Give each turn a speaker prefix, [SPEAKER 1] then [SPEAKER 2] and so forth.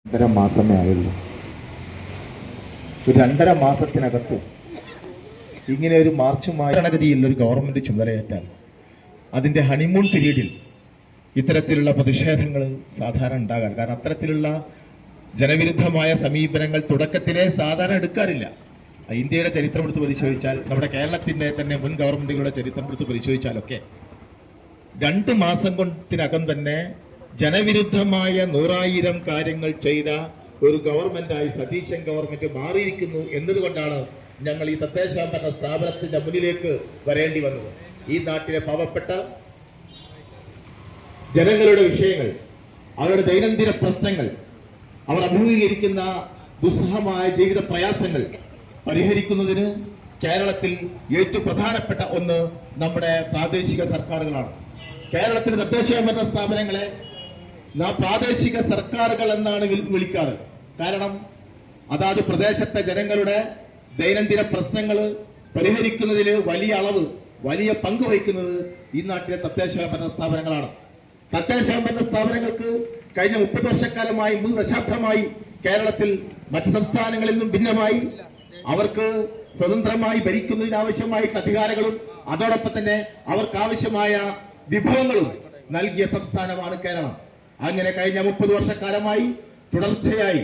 [SPEAKER 1] 2.5 മാസമേ ആയുള്ളൂ. ഒരു 2.5 മാസത്തിനകത്ത് ഇങ്ങനെ ഒരു മാർച്ചുമാഗതിയിൽ ഒരു ഗവൺമെന്റ് ചുമതലയേറ്റാൽ അതിൻ്റെ ഹണിമൂൺ പീരീഡിൽ ഇത്തരത്തിലുള്ള പ്രതിഷേധങ്ങൾ സാധാരണ ഉണ്ടാകാൻ കാരണം അത്തരത്തിലുള്ള ജനവിരുദ്ധമായ സമീപനങ്ങൾ തുടക്കത്തിലെ സാധാരണ എടുക്കാറില്ല. ഇന്ത്യയുടെ ചരിത്രം എടുത്ത് പരിശോധിച്ചാൽ, നമ്മുടെ കേരളത്തിൻ്റെ തന്നെ മുൻ ഗവൺമെന്റുകളുടെ ചരിത്രം എടുത്ത് പരിശോധിച്ചാലൊക്കെ 2 മാസത്തിനകം തന്നെ ജനവിരുദ്ധമായ 100,000 കാര്യങ്ങൾ ചെയ്ത ഒരു ഗവൺമെന്റായി സതീശൻ ഗവൺമെന്റ് മാറിയിരിക്കുന്നു എന്നതുകൊണ്ടാണ് ഞങ്ങൾ ഈ തദ്ദേശഭരണ സ്ഥാപനത്തിന്റെ മുന്നിലേക്ക് വരേണ്ടി വന്നത്. ഈ നാട്ടിലെ പാവപ്പെട്ട ജനങ്ങളുടെ വിഷയങ്ങൾ, അവരുടെ ദൈനംദിന പ്രശ്നങ്ങൾ, അവർ അഭിമുഖീകരിക്കുന്ന ദുസ്സഹമായ ജീവിത പ്രയാസങ്ങൾ പരിഹരിക്കുന്നതിന് കേരളത്തിൽ ഏറ്റവും പ്രധാനപ്പെട്ട ഒന്ന് നമ്മുടെ പ്രാദേശിക സർക്കാരുകളാണ്. കേരളത്തിലെ തദ്ദേശഭരണ സ്ഥാപനങ്ങളെ പ്രാദേശിക സർക്കാരുകൾ എന്നാണ് വിളിക്കാറ്. കാരണം അതാത് പ്രദേശത്തെ ജനങ്ങളുടെ ദൈനംദിന പ്രശ്നങ്ങൾ പരിഹരിക്കുന്നതിൽ വലിയ പങ്ക് വഹിക്കുന്നത് ഈ നാട്ടിലെ തദ്ദേശഭരണ സ്ഥാപനങ്ങളാണ്. തദ്ദേശഭരണ സ്ഥാപനങ്ങൾക്ക് കഴിഞ്ഞ 30 വർഷക്കാലമായി 3 ദശാബ്ദമായി കേരളത്തിൽ മറ്റ് സംസ്ഥാനങ്ങളിൽ നിന്നും ഭിന്നമായി അവർക്ക് സ്വതന്ത്രമായി ഭരിക്കുന്നതിനാവശ്യമായിട്ടുള്ള അധികാരങ്ങളും അതോടൊപ്പം തന്നെ അവർക്ക് ആവശ്യമായ വിഭവങ്ങളും നൽകിയ സംസ്ഥാനമാണ് കേരളം. അങ്ങനെ കഴിഞ്ഞ 30 വർഷക്കാലമായി തുടർച്ചയായി